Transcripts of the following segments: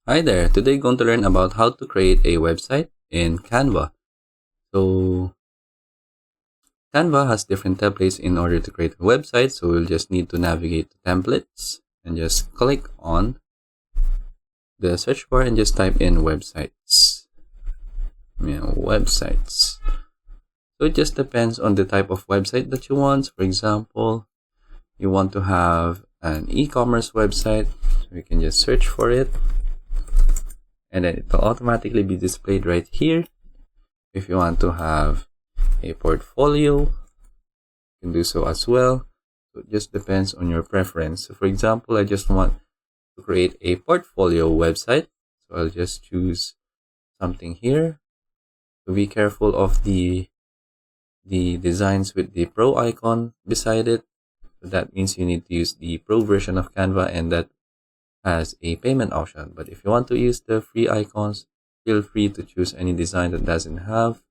Hi there, today going to learn about how to create a website in Canva. So Canva has different templates in order to create a website, so we'll just need to navigate to templates and just click on the search bar and just type in websites. Websites. So it just depends on the type of website that you want. For example, you want to have an e-commerce website, so we can just search for it and then it will automatically be displayed right here. If you want to have a portfolio, you can do so as well. So it just depends on your preference. So for example, I just want to create a portfolio website. So I'll just choose something here. So be careful of the designs with the pro icon beside it. So that means you need to use the pro version of Canva, and that has a payment option. But if you want to use the free icons, feel free to choose any design that doesn't have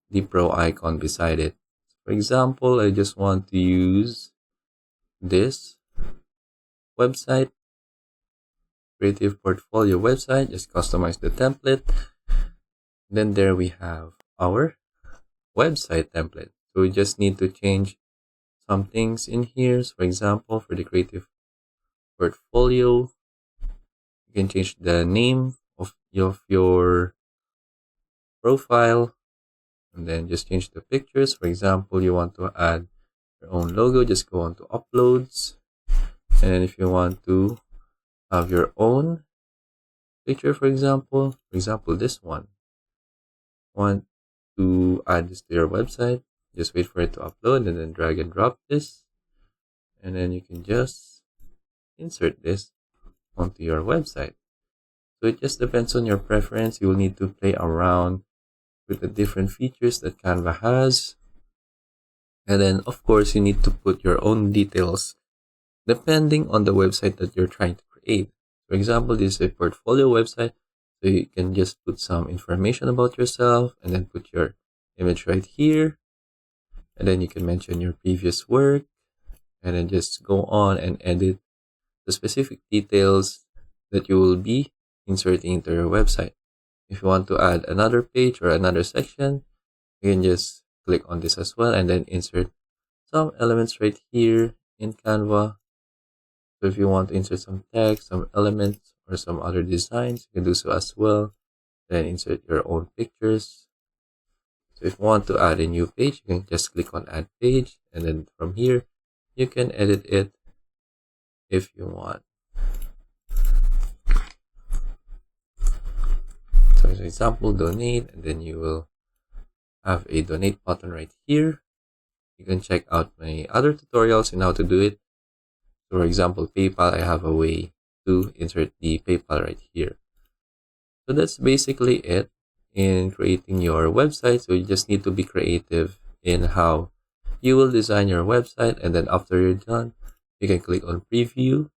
the pro icon beside it. For example, I just want to use this website, creative portfolio website. Just customize the template. Then there we have our website template. So we just need to change some things in here. So for example, for the creative portfolio, you can change the name of your profile, and then just change the pictures. For example, you want to add your own logo, just go on to uploads, and then if you want to have your own picture, for example this one, want to add this to your website, just wait for it to upload and then drag and drop this, and then you can just insert this onto your website. So it just depends on your preference. You will need to play around with the different features that Canva has. And then, of course, you need to put your own details depending on the website that you're trying to create. For example, this is a portfolio website, so you can just put some information about yourself and then put your image right here. And then you can mention your previous work and then just go on and edit the specific details that you will be inserting into your website. If you want to add another page or another section, you can just click on this as well and then insert some elements right here in Canva. So if you want to insert some text, some elements, or some other designs, you can do so as well. Then insert your own pictures. So if you want to add a new page, you can just click on add page, and then from here you can edit it if you want. So for example, donate, and then you will have a donate button right here. You can check out my other tutorials on how to do it. So for example, PayPal, I have a way to insert the PayPal right here. So that's basically it in creating your website. So you just need to be creative in how you will design your website, and then after you're done, you can click on preview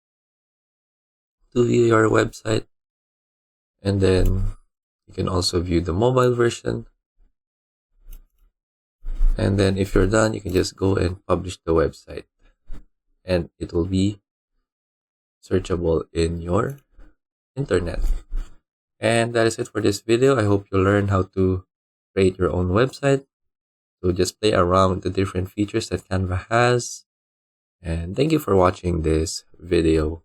to view your website, and then you can also view the mobile version. And then if you're done, you can just go and publish the website, and it will be searchable in your internet. And that is it for this video. I hope you learned how to create your own website. So just play around with the different features that Canva has. And thank you for watching this video.